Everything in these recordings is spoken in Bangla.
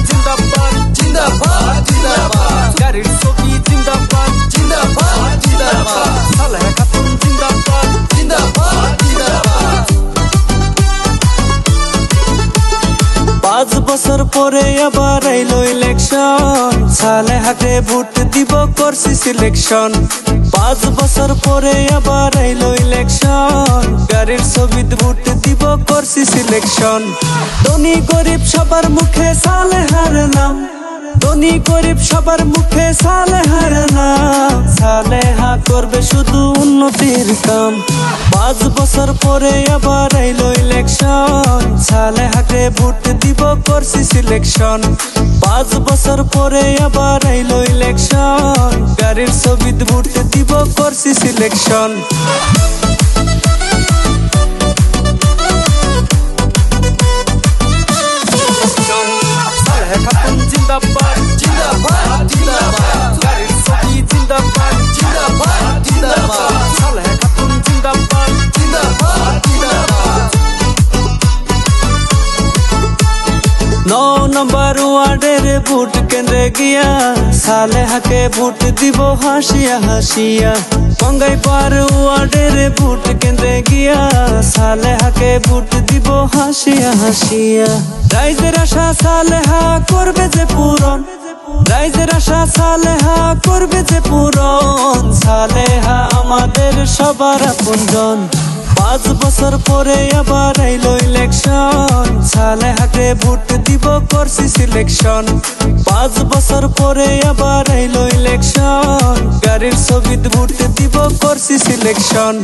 জিন্দাবাদ জিন্দাবাদ জিন্দাবাদ গাড়ির ছবি জিন্দাবাদ জিন্দাবাদ জিন্দাবাদ সালেহা খাতুন জিন্দাবাদ জিন্দাবাদ জিন্দাবাদ 5 বছর পরে আবার আইলো ইলেকশন সালেহাকে ভোট দিব করছি সিলেকশন 5 বছর পরে আবার আইলো ইলেকশন গাড়ির ছবিতে ভোট দিব করছি সিলেকশন ধনী গরিব সবার মুখে সালেহার নাম ধনী গরিব সবার মুখে সালেহার নাম সালেহা করবে শুধু উন্নতির কাম 5 বছর পরে আবার আইলো ইলেকশন সালেহাকে ভোট দিব করছি সিলেকশন 5 বছর পরে আবার আইলো ইলেকশন গাড়ির ছবিতে ভোট দিব করছি সিলেকশন জিন্দাবাদ জিন্দাবাদ জিন্দাবাদ গাড়ির ছবি জিন্দাবাদ জিন্দাবাদ জিন্দাবাদ সালেহা খাতুন জিন্দাবাদ জিন্দাবাদ জিন্দাবাদ 9 নম্বর ওয়ার্ডের ভোট কেন্দ্রে গিয়া সালেহাকে ভোট দিব হাসিয়া হাসিয়া বঙ্গাইপাড় ওয়ার্ডের ভোট কেন্দ্রে গিয়া সালেহাকে ভোট দিব হাসিয়া হাসিয়া রাইজের আশা সালেহা করবে যে পূরণ রাইজের আশা সালেহা করবে যে পূরণ সালেহা আমাদের সবার আপনজন 5 বছর পরে আবার আইলো ইলেকশন সালেহাকে ভোট দিব করছি সিলেকশন 5 বছর পরে আবার আইলো ইলেকশন গাড়ির ছবিতে ভোট দিব করছি সিলেকশন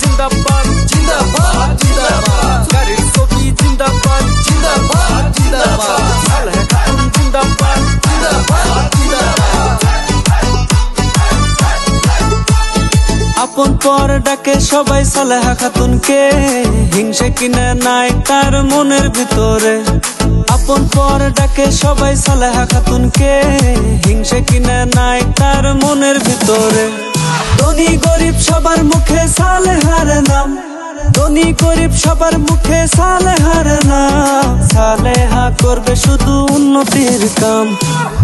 জিন্দাবাদ জিন্দাবাদ জিন্দাবাদ গাড়ির ছবি জিন্দাবাদ জিন্দাবাদ জিন্দাবাদ সালেহা খাতুন জিন্দাবাদ জিন্দাবাদ জিন্দাবাদ আপন পর ডাকে সবাই সালেহা খাতুনকে হিংসা কিনা নাই তার মনের ভিতরে আপন পর ডাকে সবাই সালেহা খাতুনকে হিংসা কিনা নাই তার মনের ভিতরে ধনী গরিব সবার মুখে সালেহার নাম ধনী গরিব সবার মুখে সালেহার নাম সালেহা করবে শুধু উন্নতির কাম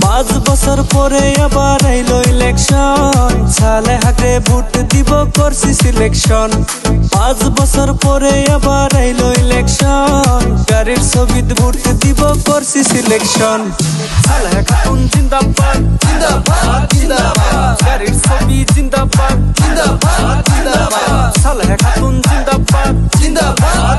5 বছর পরে আবার আইলো ইলেকশন সালেহাকে ভোট দিব করছি সিলেকশন 5 বছর পরে আবার আইলো ইলেকশন গাড়ির ছবিতে ভোট দিব করছি সিলেকশন সালেহা খাতুন জিন্দাবাদ জিন্দাবাদ জিন্দাবাদ গাড়ির ছবি জিন্দাবাদ জিন্দাবাদ জিন্দাবাদ সালেহা খাতুন জিন্দাবাদ জিন্দাবাদ